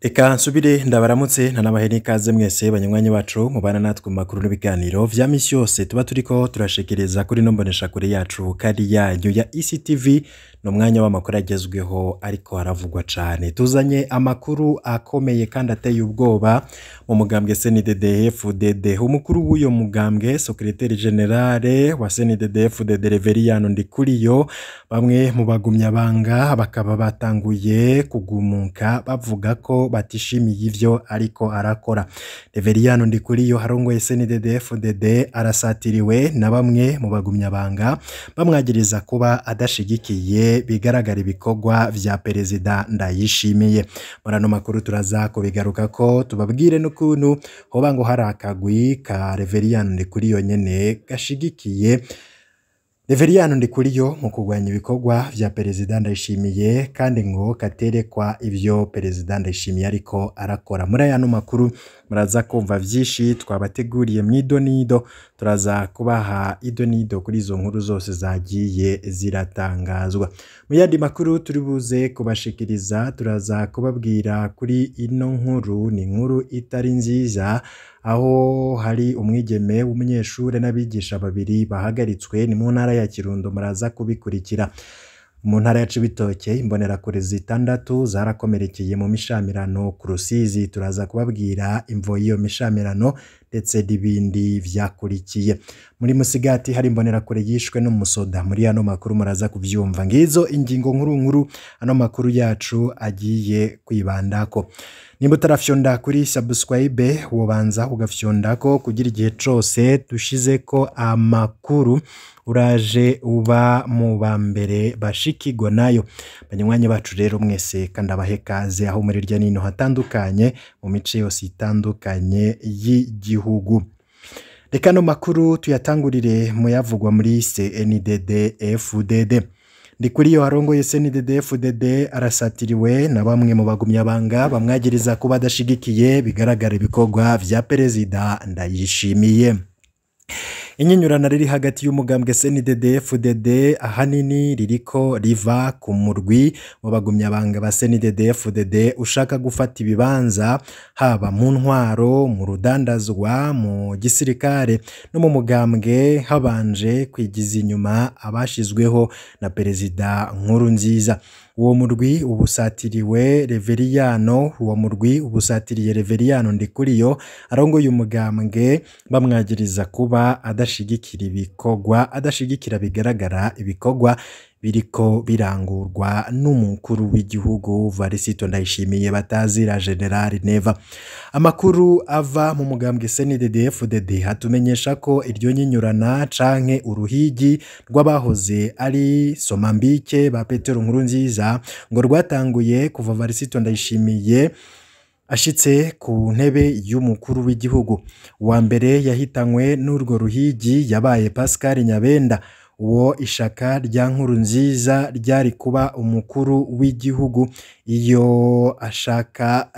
Eka nsubire ndabaramutse ntanabaheni ikaze mwese banywanyi bacu mubana natwe mu makuru n'ibiganiro vya misi yose tuba turiko turashekereza kuri nombonesha kure yacu kari yanyu ya ECTV no mwanya w'amakuru agezweho ariko haravugwa cane. Tuzanye amakuru akomeye kandi ateye ubwoba mu mugambwe CNDD-FDD. Umukuru w'uyo mugambwe Secrétaire General wa CNDD-FDD Reveriyano Ndikuriyo, bamwe mu bagumyabanga bakaba batanguye kugumuka bavuga ko batishimiye ivyo ariko arakora. Reveriyano Ndikuriyo harongoye CNDD-FDD arasatiriwe na bamwe mu bagumyabanga bamwagiriza kuba adashigikiye bigaragara ibikorwa vya Perezida Ndayishimiye. Murano makuru turaza kubigaruka ko tubabwire n'ukuntu hoba ngo hari akagwi ka Reveriyano Ndikuriyo nyene gashigikiye Reveriyano Ndikuriyo mu kugwanya ibikorwa vya Perezida Ndayishimiye kandi ngo katerekwa ivyo Perezida Ndayishimiye ariko arakora. Muri aya makuru muraza kumva vyinshi twabateguriye mw'idonido, turaza kubaha idonido kuri izo nkuru zose zagiye ziratangazwa. Mu yandi makuru turi buze kubashikiriza turaza kubabwira kuri ino nkuru, ni inkuru itari nziza aho hari umwigeme w'umunyeshure n'abigisha babiri bahagaritswe ni mu ntara ya Kirundo. Muraza kubikurikira. Mu ntara ya Cibitoke imbonerakure zitandatu zarakomerekeye mu mishamirano ku Rusizi, turaza kubabwira imvo y'iyo mishamirano ndetse n'ibindi vyakurikiye. Muri Musigati hari imbonerakure yishwe n'umusoda. Muri ano makuru muraza kuvyumva. Ngizo ingingo nkuru ano makuru yacu agiye kwibandako. Nimba utarafyonda kuri subscribe wobanza ugafyondako kugira igihe cose dushizeko amakuru uraje uba mu bambere bashikirwa nayo. Banywanyi bacu rero mwese kandi abahekaze aho muri rya nino hatandukanye mu mice yose itandukanye y'igihugu. Reka no makuru tuyatangurire mu yavugwa muri CNDD-FDD. Ndikuriyo harongoye CNDD-FDD arasatiriwe na bamwe mu bagumyabanga bamwagiriza kuba adashigikiye bigaragara ibikorwa vya Perezida Ndayishimiye. Inyinyurana riri hagati y'umugambwe CNDD-FDD ahanini ririko riva ku murwi mu bagumyabanga ba CNDD-FDD ushaka gufata ibibanza haba mu ntwaro, mu rudandazwa, mu gisirikare no mu mugambwe habanje kwigiza inyuma abashizweho na Perezida Nkurunziza. Uwo murwi ubusatiriwe Reveriyano, uwo murwi ubusatiriye Reveriyano Ndikuriyo arongoye umugambwe bamwagiriza kuba adashigikira ibikorwa, adashigikira bigaragara ibikorwa biriko birangurwa n'umukuru w'igihugu Varisito Ndayishimiye batazira General Neva. Amakuru ava mu mugambwe CNDD-FDD hatumenyesha ko iryo nyinyurana canke uruhigi rw'abahoze ari Somambike ba Petero Nkurunziza ngo rwatanguye kuva Varisito Ndayishimiye ashitse ku ntebe y'umukuru w'igihugu. Wa mbere yahitanywe n'urwo ruhigi yabaye Pascal Nyabenda, uwo ishaka rya Nkurunziza ryari kuba umukuru w'igihugu. Iyo ashaka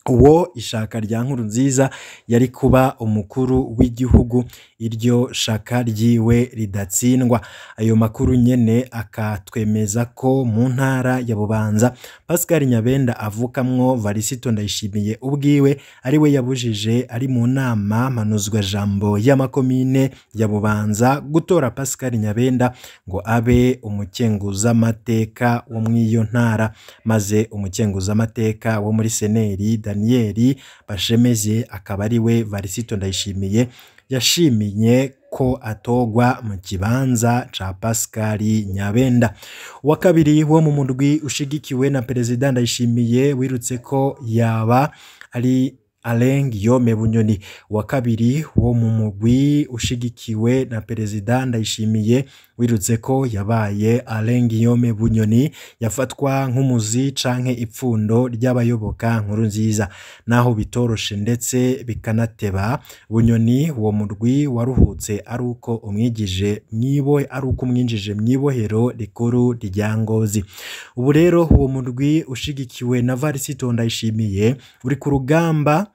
uwo ishaka rya Nkurunziza yari kuba umukuru w'igihugu, iryo shaka ryiwe ridatsindwa. Ayo makuru nyene akatwemeza ko mu ntara ya Bubanza Pascal Nyabenda avukamwo Varisito Ndayishimiye ubwiwe ari we yabujije ari mu nama manuzwa jambo y'amakomine ya Bubanza gutora Pascal Nyabenda ngo abe umukenguzamateka wo mw'iyo ntara, maze umukenguzamateka wo muri Seneri Daniel Bashemeze akaba ari we Varisito Ndayishimiye yashimiye ko atogwa mu kibanza ca Pascal Nyabenda. Wa kabiri wo mu murwi ushigikiwe na Perezida Ndayishimiye wirutse ko yaba ari Alain Guillaume Bunyoni. Wa kabiri wo mu mugwi ushigikiwe na Perezida Ndayishimiye wirutse ko yabaye Alain Guillaume Bunyoni yafatwa nk'umuzi canke ipfundo ry'abayoboka Nkurunziza, naho bitoroshe ndetse bikanateba. Bunyoni uwo murwi waruhutse ari uko umwinjije mwibohero rikuru rya Ngozi. Ubu rero uwo murwi ushigikiwe na Varisito Ndayishimiye uri ku rugamba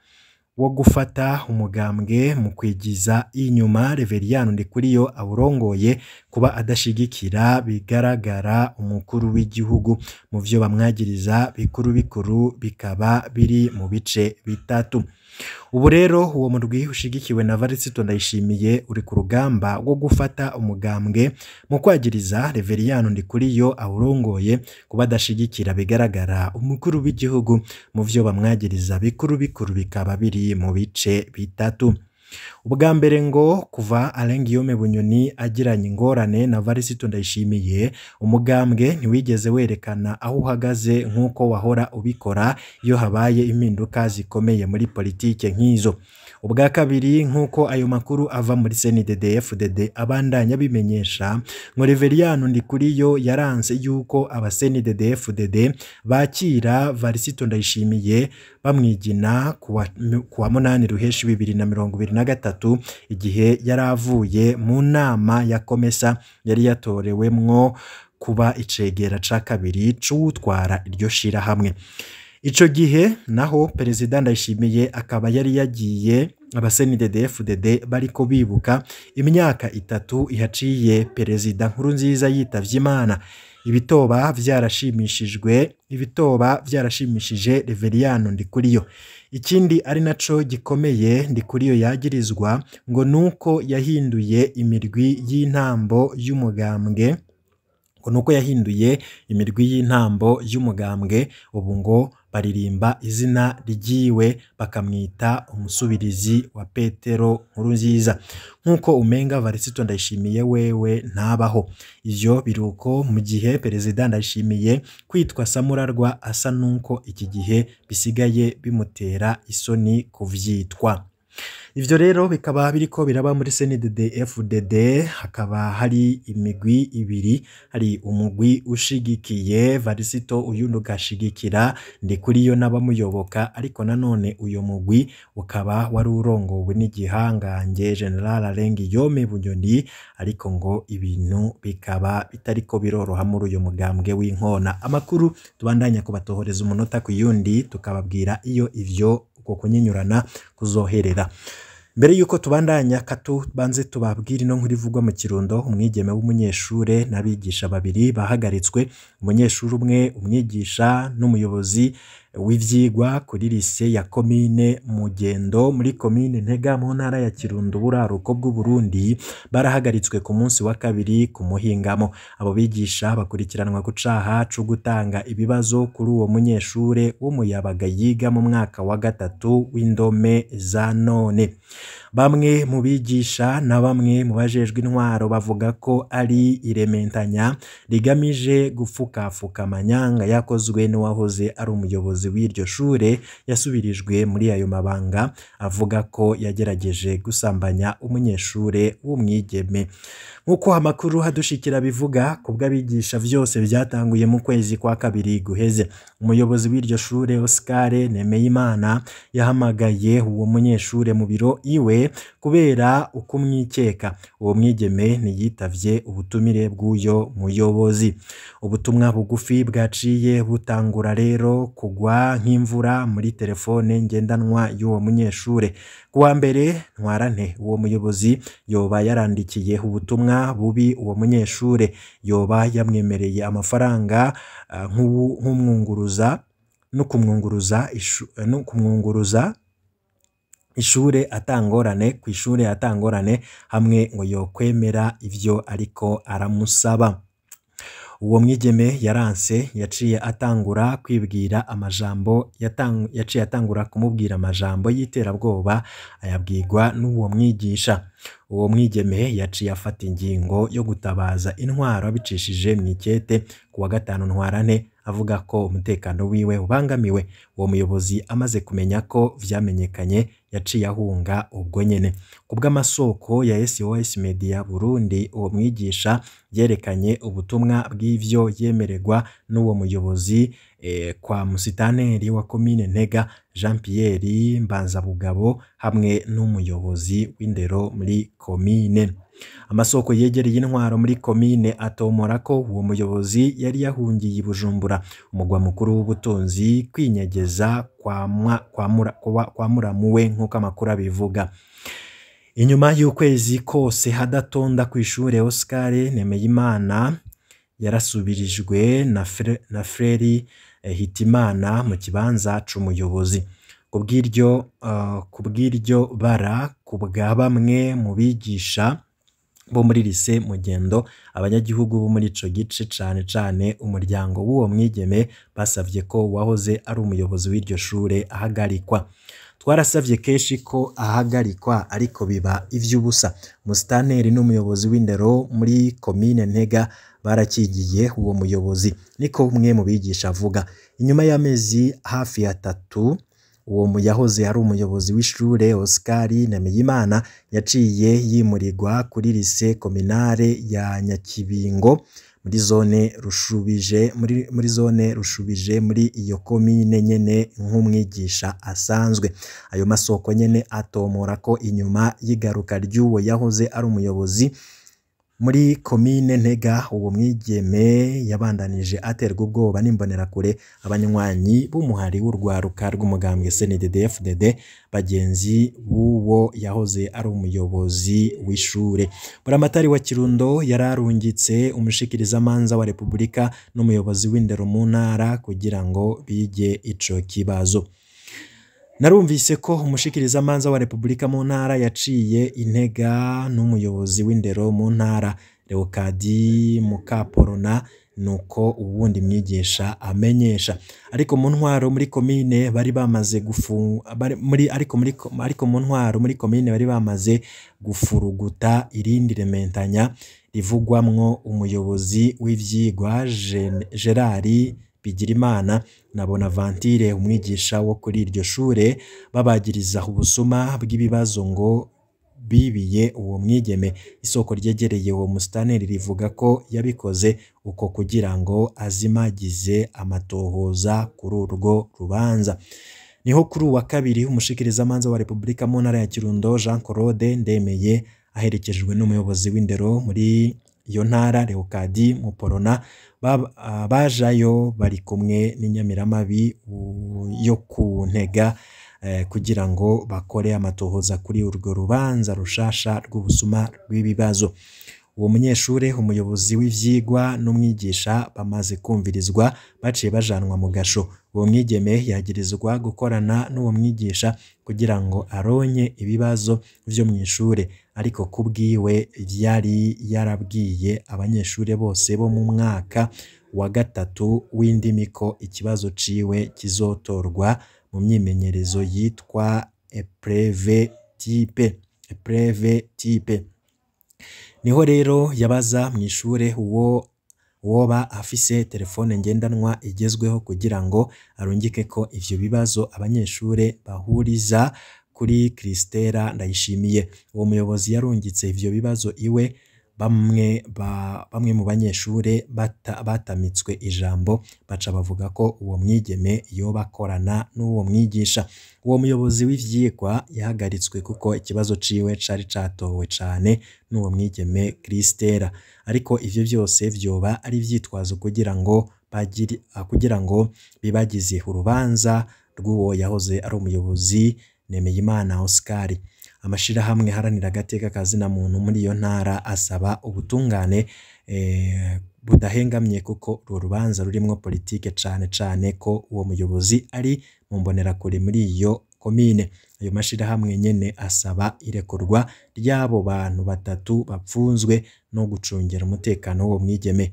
wo gufata umugambwe mu kwigiza inyuma Reveriyano Ndikuriyo awurongoye kuba adashigikira bigaragara umukuru w'igihugu. Mu vyo bamwagiriza bikuru bikaba biri mu bice bitatu. Ubu rero uwo murwi ushigikiwe na Varisito Ndayishimiye uri ku rugamba rwo gufata umugambwe mu kwagiriza Reveriyano Ndikuriyo awurongoye kuba adashigikira bigaragara umukuru w'igihugu. Mu vyo bamwagiriza bikuru bikaba biri mu bice bitatu. Ubwa mbere ngo kuva Alain Guillaume Bunyoni agiranye ingorane na Varisito Ndayishimiye, umugambwe ntiwigeze werekana aho uhagaze nk'uko wahora ubikora iyo habaye impinduka zikomeye muri politike nk'izo. Ubwa kabiri nk'uko ayo makuru ava muri CNDD-FDD abandanya bimenyesha, ngo Reveriyano Ndikuriyo yaranse yuko aba CNDD-FDD bakira Varisito Ndayishimiye bamwigina kuwa 8 Ruheshi 2023 igihe yaravuye mu nama ya Komesa yari yatorewemwo kuba icegera ca kabiri c'utwara iryo shira hamwe. Ico gihe naho Perezida Ndayishimiye akaba yari yagiye aba CNDD-FDD bariko bibuka imyaka 3 ihaciye Perezida Nkurunziza yitavye Imana. Ibitoba vyarashimishije Reveriyano Ndikuriyo. Ikindi ari naco gikomeye Ndikuriyo yagirizwa ngo nuko yahinduye imirwi y'intambo y'umugambwe, ubu ngo baririmba izina ryiwe bakamwita umusubirizi wa Petero Nkurunziza, nkuko umenga Varisito Ndayishimiye wewe ntabaho. Ivyo biruko mu gihe Perezida Ndayishimiye kwitwa Samurarwa asa nuko iki gihe bisigaye bimutera isoni kuvyitwa. Ivyo rero bikaba biriko biraba muri CNDD-FDD. Hakaba hari imigwi ibiri, hari umugwi ushigikiye Varisito uyundi ugashigikira Ndikuriyo n'abamuyoboka, ariko nanone uyo mugwi ukaba wari urongowe n'igihangange General Alain Guillaume Bunyoni, ariko ngo ibintu bikaba bitariko biroroha muri uyo mugambwe w'inkona. Amakuru tubandanya kubatohoreza umunota ku yundi tukababwira iyo ivyo uko kunyinyurana kuzoherera. Mbere yuko tubandanya banze tubabwira ino nkuru ivugwa mu Kirundo. Umwigeme w'umunyeshure n'abigisha babiri bahagaritswe, umunyeshure umwe, umwigisha n'umuyobozi w'ivyigwa kuri lise ya komine Mugendo muri komine Ntega mu ntara ya Kirundo buraruko bw'u Burundi barahagaritswe ku munsi wa kabiri ku muhingamo. Abo bigisha bakurikiranwa ku caha co gutanga ibibazo kuri uwo munyeshure w'umuyabaga yiga mu mwaka wa 3 w'indome za none. Bamwe mu bigisha na bamwe mu bajejwe intwaro bavuga ko ari irementanya rigamije gufukafuka amanyanga yakozwe n'uwahoze ari umuyobozi w'iryo shure yasubirijwe muri ayo mabanga, avuga ko yagerageje gusambanya umunyeshure w'umwigeme. Nkuko amakuru hadushikira bivuga, kubw'abigisha vyose byatanguye mu kwezi kwa kabiri guheze. Umuyobozi w'iryo shure Oscar Nemeyimana yahamagaye uwo munyeshure mu biro iwe kubera ukumwikeka. Uwo mwigeme ntiyitavye ubutumire bw'uyo muyobozi. Ubutumwa bugufi bwaciye butangura rero kugwa nk'imvura muri telefone ngendanwa y'uwo munyeshure. Kuwa mbere Ntwarante uwo muyobozi yoba yarandikiye ubutumwa bubi uwo munyeshure, yoba yamwemereye amafaranga nk'umwunguruza no kumwunguruza ishure atangorane, ku ishure atangorane, hamwe ngo yokwemera ivyo ariko aramusaba. Uwo mwigeme yaranse, yaciye atangura kwibwira amajambo, yaciye atangura kumubwira amajambo y'iterabwoba ayabwirwa n'uwo mwigisha. Uwo mwigeme yaciye afata ingingo yo gutabaza intwaro abicishije mw'ikete kuwa 5 Ntwarante, avuga ko umutekano wiwe ubangamiwe. Uwo muyobozi amaze kumenya ko vyamenyekanye yaciye ahunga ubwo nyene. Kubw'amasoko ya SOS Media Burundi, uwo mwigisha yerekanye ubutumwa bw'ivyo yemererwa n'uwo muyobozi kwa musitaneri wa komine Ntega Jean Pierre Mbanzabugabo hamwe n'umuyobozi w'indero muri komine. Amasoko yegereye intwaro muri komine atomora ko uwo muyobozi yari yahungiye i Bujumbura, umugwa mukuru w'ubutunzi, kwinyegeza kwa muramuwe nk'uko amakuru abivuga. Inyuma y'ukwezi kose hadatonda kw'ishure, Oscar Nemeyimana yarasubirijwe na Freri Hitimana mu kibanza c'umuyobozi. Kubw'iryo bara, kubwa bamwe mu bigisha bo muri Lycée Mugendo, abanyagihugu bo muri ico gice cane umuryango w'uwo mwigeme basavye ko wahoze ari umuyobozi w'iryo shure ahagarikwa. Twarasavye keshi ko ahagarikwa, ariko biba ivy'ubusa. Musitanteri n'umuyobozi w'indero muri komine Ntega barakigiye uwo muyobozi, niko umwe mu bigisha avuga. Inyuma y'amezi hafi ya 3, uwo yahoze ari umuyobozi w'ishure Oscar Nemeyimana yaciye yimurirwa kuri Lycée Communale ya Nyakibingo muri zone Rushubije muri iyo komine nyene nk'umwigisha asanzwe. Ayo masoko nyene atomora ko inyuma y'igaruka ry'uwo yahoze ari umuyobozi muri komine Ntega, uwo mwigeme yabandanije aterwa ubwoba n'imbonerakure, abanywanyi b'umuhari w'urwaruka rw'umugambwe CNDD-FDD, bagenzi b'uwo yahoze ari umuyobozi w'ishure. Buramatari wa Kirundo yararungitse umushikirizamanza wa Repubulika n'umuyobozi w'indero mu ntara kugira ngo bige ico kibazo. Narumvise ko umushikirizamanza wa Repubulika mu ntara yaciye Intega n'umuyobozi w'indero mu ntara Leokadi Mukaporona, nuko ubundi mwigisha amenyesha. Ariko mu ntwaro muri komine bari bamaze gufuruguta irindi rementanya rivugwamwo umuyobozi w'ivyigwa Gerard Bigirimana na Bonaventure, umwigisha wo kuri iryo shure, babagiriza ubusuma bw'ibibazo ngo bibiye uwo mwigeme. Isoko ryegereye uwo musitanteri rivuga ko yabikoze uko kugira ngo azimagize amatohoza kuri urwo rubanza. Niho kuri uwa kabiri umushikirizamanza wa Repubulika mu ntara ya Kirundo Jean Claude Ndemeye aherekejwe n'umuyobozi w'indero muri iyo ntara Leokadi Muporona bajayo bari kumwe n'inyamiramabi yo ku Ntega kugira ngo bakore amatohoza kuri urwo rubanza rushasha rw'ubusuma rw'ibibazo. Uwo munyeshure, umuyobozi w'ivyigwa n'umwigisha bamaze kumvirizwa, baciye bajanwa mu gasho. Uwo mwigeme yagirizwa gukorana n'uwo mwigisha kugira ngo aronye ibibazo vyo mw'ishure, ariko kubwiwe yari yarabwiye abanyeshure bose bo mu mwaka wa 3 w'indimi ko ikibazo ciwe kizotorwa mu myimenyerezo yitwa Épreuve type. Niho rero yabaza mw'ishure uwoba afise telefone ngendanwa igezweho kugira ngo arungike ko ivyo bibazo abanyeshure bahuriza kuri Kristera Ndayishimiye. Uwo muyobozi yarungitse ivyo bibazo iwe, bamwe mu banyeshure batamitswe ijambo baca bavuga ko uwo mwigeme yoba akorana n'uwo mwigisha. Uwo muyobozi w'ivyigwa yahagaritswe kuko ikibazo ciwe cari catowe cane n'uwo mwigeme Kristera, ariko ivyo byose vyoba ari vyitwazo kugira ngo bibagize urubanza rw'uwo yahoze ari umuyobozi Nemeyimana Oscar. Amashirahamwe haranira agateka kazina muntu muri iyo ntara asaba ubutungane budahengamye kuko uru rubanza rurimwo politike cane ko uwo muyobozi ari mu mbonerakure muri iyo komine. Ayo mashirahamwe nyene asaba irekurwa ry'abo bantu 3 bapfunzwe no gucungera umutekano w'uwo mwigeme.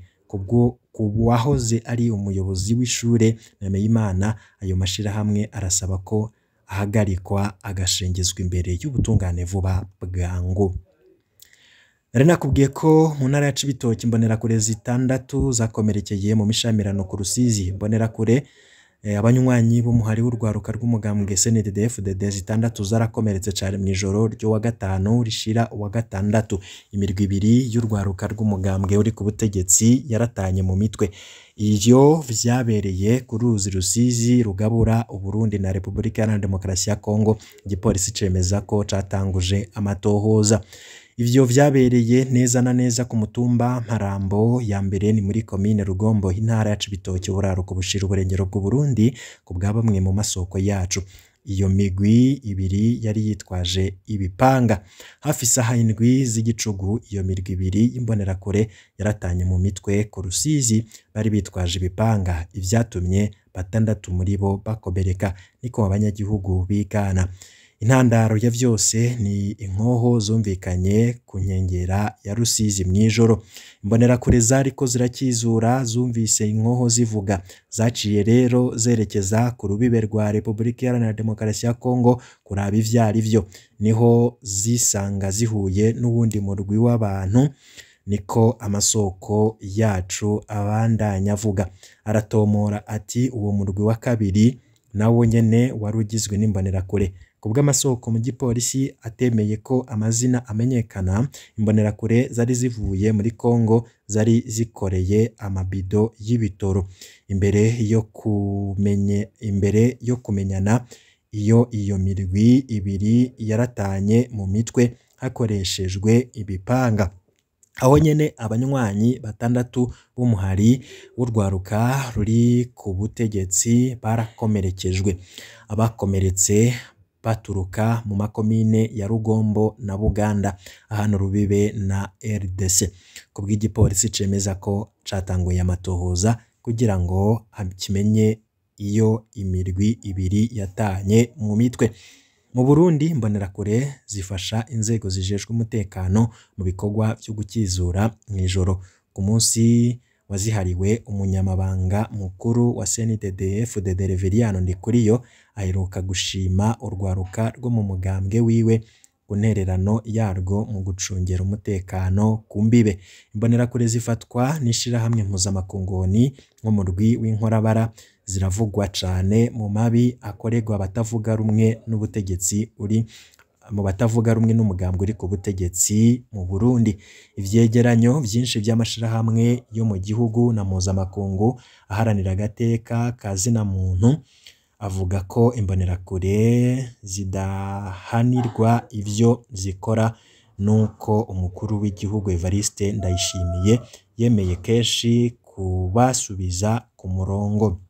Kuwahoze ari umuyobozi w'ishure Nemeyimana, ayo mashirahamwe arasaba ko ahagarikwa agashengezwa imbere y'ubutungane vuba bwangu. Nari nakubwiye ko mu ntara ya Cibitoke imbonerakure 6 zakomerekeye mu mishamirano ku Rusizi. Imbonerakure abanywanyi b'umuhari w'urwaruka rw'umugambwe CNDD-FDD 6 zarakomeretse cyane mu ijoro ryo wa 5 rishira wa 6. Imirwi 2 y'urwaruka rw'umugambwe uri ku butegetsi yaratanye mu mitwe. Ivyo vyabereye ku ruzi Rusizi rugabura Uburundi na Repubulika ya Demokarasi ya Kongo. Igipolisi cemeza ko catanguje amatohoza. Ivyo vyabereye neza na neza ku mutumba Mparambo ya mbere ni muri komine Rugombo intara ya Cibitoke buraruko bushira uburengero bw'u Burundi ku bwa bamwe mu masoko yacu. Iyo migwi ibiri yari yitwaje ibipanga hafi isaha indwi z'igicugu. Iyo mirwi ibiri y'imbonerakure yaratanye mu mitwe ku Rusizi bari bitwaje ibipanga, ivyatumye batandatu muri bo bakomereka, niko abanyagihugu bigana. Intandaro ya vyose ni inkoho zumvikanye ku nkengera ya Rusizi mwijoro. Imbonerakure zariko zirakizura zumvise inkoho zivuga, zaciye rero zerekeza ku rubibe rwa Repubulika Iharanira Demokarasi ya Kongo kuraba ivyari vyo. Niho zisanga zihuye n'uwundi murwi w'abantu, niko amasoko yacu abandanya avuga. Aratomora ati uwo murwi wa kabiri nawo nyene wari ugizwe n'imbonerakure. Kubwa amasoko mu gipolisi atemeye ko amazina amenyekana, imbonerakure zari zivuye muri Kongo zari zikoreye amabido y'ibitoro. Imbere yo kumenyana iyo mirwi ibiri yaratanye mu mitwe hakoreshejwe ibipanga. Aho nyene abanywanyi batandatu b'umuhari w'urwaruka ruri ku butegetsi barakomerekejwe. Abakomeretse baturuka mu makomine ya Rugombo na Buganda ahantu rubibe na RDC. Kubw'igipolisi cemeza ko catanguye amatohoza kugira ngo kimenye iyo imirwi ibiri yatanye mu mitwe. Mu Burundi imbonerakure zifasha inzego zijejwe umutekano mu bikorwa vyo gukizura mwijoro. Ku munsi wazihariwe umunyamabanga mukuru wa CNDD-FDD Reveriyano Ndikuriyo aheruka gushima urwaruka rwo mu mugambwe wiwe ku ntererano yarwo mu gucungera umutekano ku mbibe. Imbonerakure zifatwa n'ishirahamwe mpuzamakungoni nk'umurwi w'inkorabara, ziravugwa cane mu mabi akorerwa abatavuga rumwe n'ubutegetsi mu batavuga rumwe n'umugambwe uri ku butegetsi mu Burundi. Ivyegeranyo vyinshi vy'amashirahamwe yo mu gihugu na mpuzamakungu aharanira agateka ka zina muntu avuga ko imbonerakure zidahanirwa ivyo zikora, nuko umukuru w'igihugu Evariste Ndayishimiye yemeye kenshi kubasubiza ku murongo.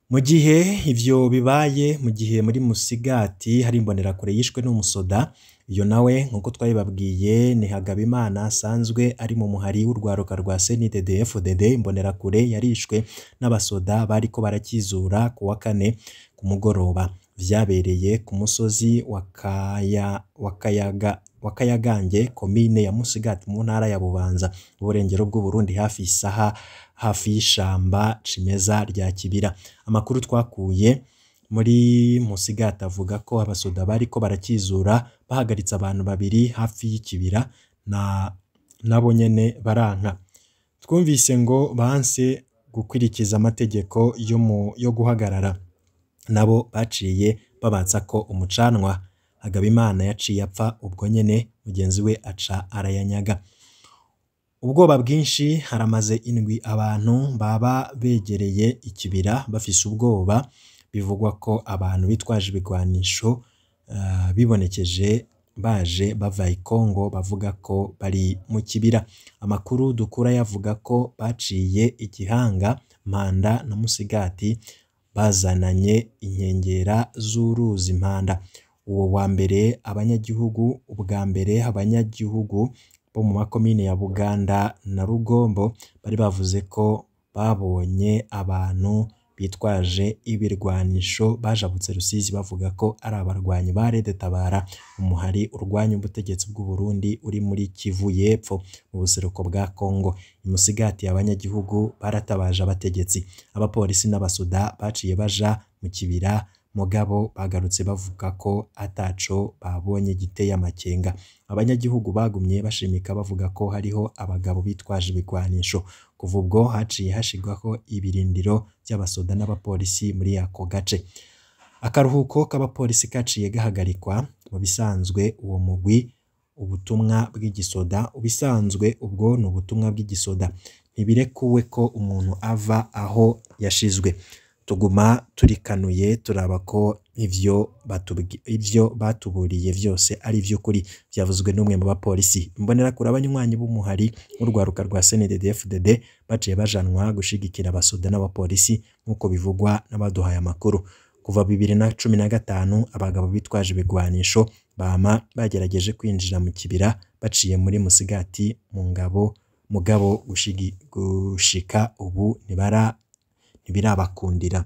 Mu gihe ivyo bibaye, mu gihe muri Musigati hari imbonerakure yishwe n'umusoda, iyo nawe nkuko twabibabwiye ni Hagabimana asanzwe ari mu muhari w'urwaruka rwa CNDD-FDD. Imbonerakure yarishwe n'abasoda bariko barakizura ku wa kane ku mugoroba. Vyabereye ku musozi wa Kayagange komine ya Musigati mu ntara ya Bubanza uburengero bw'u Burundi hafi y'ishamba cimeza rya Kibira. Amakuru twakuye muri Musigati avuga ko abasoda bariko barakizura bahagaritse abantu babiri hafi y'ikibira nabo nyene baranka. Twumvise ngo banse gukwirikiza amategeko yo guhagarara, nabo baciye babatsa ko umucanwa. Hagabimana yaciye apfa ubwo nyene, mugenzi we aca arayanyaga. Ubwoba bwinshi, haramaze indwi abantu baba begereye ikibira bafise ubwoba. Bivugwa ko abantu bitwaje ibigwanisho bibonekeje baje bava i Kongo bavuga ko bari mu kibira. Amakuru dukura yavuga ko baciye Igihanga, Mpanda na Musigati bazananye inkengera z'uruzi Mpanda. Uwo wa mbere abanyagihugu bo mu makomine ya Buganda na Rugombo bari bavuze ko babonye abantu bitwaje ibirwanisho bajabutse Rusizi bavuga ko ari abarwanyi ba Red Tabara, umuhari urwanya ubutegetsi bw'u Burundi uri muri Kivu y'Epfo mu buseruko bwa Kongo. Imusigati abanyagihugu baratabaje abategetsi. Abapolisi n'abasoda baciye baja mu kibira, mugabo bagarutse bavuga ko ataco babonye giteye amakenga. Abanyagihugu bagumye bashimika bavuga ko hariho abagabo bitwaje ibigwanisho. Kuva ubwo haciye hashigwaho ibirindiro by'abasoda n'abapolisi muri ako gace. Akaruhuko k'abapolisi kaciye gahagarikwa. Mu bisanzwe uwo mugwi ubutumwa bw'igisoda, ubisanzwe ubwo n'ubutumwa bw'igisoda ntibirekuwe ko umuntu ava aho yashizwe. tuguma turikanuye turaba ko ivyo batuburiye vyose ari vy'ukuri vyavuzwe n'umwe mu bapolisi. Mbonera kuri abanywanyi b'umuhari n'urwaruka rwa CNDD-FDD baciye bajanwa gushigikira abasoda n'abapolisi nk'uko bivugwa n'abaduhaye amakuru. Kuva 2015 abagabo bitwaje ibigwanisho bama bagerageje kwinjira mu kibira baciye muri Musigati mugabo gushika ubu ntibirabakundira.